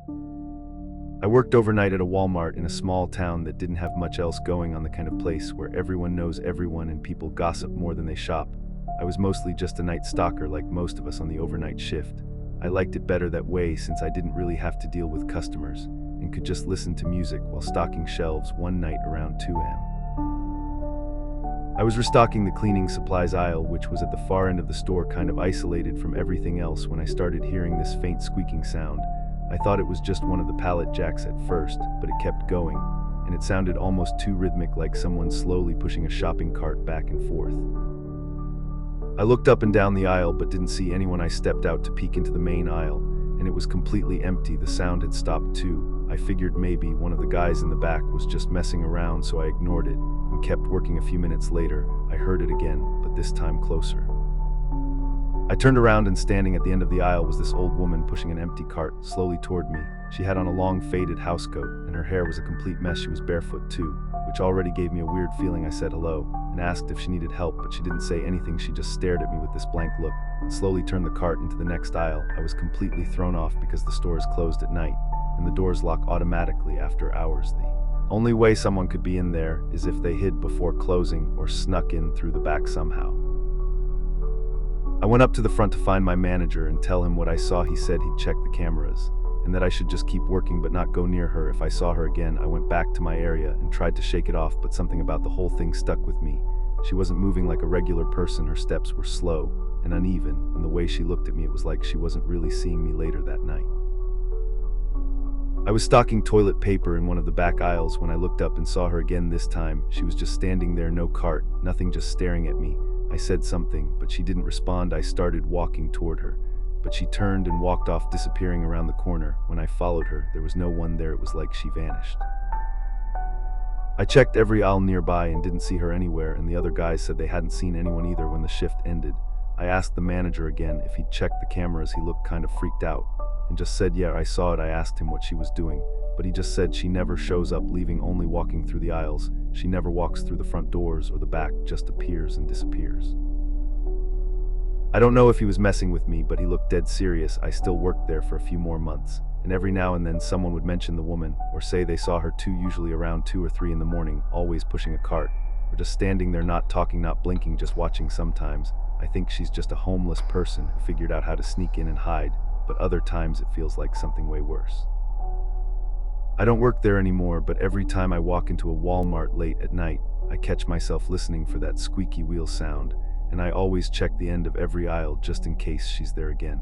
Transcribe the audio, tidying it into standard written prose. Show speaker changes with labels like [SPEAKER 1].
[SPEAKER 1] I worked overnight at a Walmart in a small town that didn't have much else going on, the kind of place where everyone knows everyone and people gossip more than they shop. I was mostly just a night stalker like most of us on the overnight shift. I liked it better that way since I didn't really have to deal with customers and could just listen to music while stocking shelves one night around 2 a.m. I was restocking the cleaning supplies aisle, which was at the far end of the store, kind of isolated from everything else, when I started hearing this faint squeaking sound. I thought it was just one of the pallet jacks at first, but it kept going, and it sounded almost too rhythmic, like someone slowly pushing a shopping cart back and forth. I looked up and down the aisle but didn't see anyone. I stepped out to peek into the main aisle, and it was completely empty. The sound had stopped too. I figured maybe one of the guys in the back was just messing around, so I ignored it and kept working. A few minutes later, I heard it again, but this time closer. I turned around, and standing at the end of the aisle was this old woman pushing an empty cart slowly toward me. She had on a long faded housecoat, and her hair was a complete mess. She was barefoot too, which already gave me a weird feeling. I said hello and asked if she needed help, but she didn't say anything. She just stared at me with this blank look and slowly turned the cart into the next aisle. I was completely thrown off because the store is closed at night and the doors lock automatically after hours. The only way someone could be in there is if they hid before closing or snuck in through the back somehow. I went up to the front to find my manager and tell him what I saw. He said he'd check the cameras and that I should just keep working but not go near her if I saw her again. I went back to my area and tried to shake it off, but something about the whole thing stuck with me. She wasn't moving like a regular person. Her steps were slow and uneven, and the way she looked at me, it was like she wasn't really seeing me later that night. I was stocking toilet paper in one of the back aisles when I looked up and saw her again. This time, she was just standing there, no cart, nothing, just staring at me. I said something, but she didn't respond. I started walking toward her, but she turned and walked off, disappearing around the corner. When I followed her, there was no one there. It was like she vanished. I checked every aisle nearby and didn't see her anywhere, and the other guys said they hadn't seen anyone either. When the shift ended, I asked the manager again if he'd checked the cameras. He looked kind of freaked out and just said, "Yeah, I saw it." I asked him what she was doing, but he just said she never shows up leaving, only walking through the aisles. She never walks through the front doors or the back, just appears and disappears. I don't know if he was messing with me, but he looked dead serious. I still worked there for a few more months, and every now and then someone would mention the woman or say they saw her too, usually around 2 or 3 in the morning, always pushing a cart or just standing there, not talking, not blinking, just watching. Sometimes I think she's just a homeless person who figured out how to sneak in and hide, but other times it feels like something way worse. I don't work there anymore, but every time I walk into a Walmart late at night, I catch myself listening for that squeaky wheel sound, and I always check the end of every aisle just in case she's there again.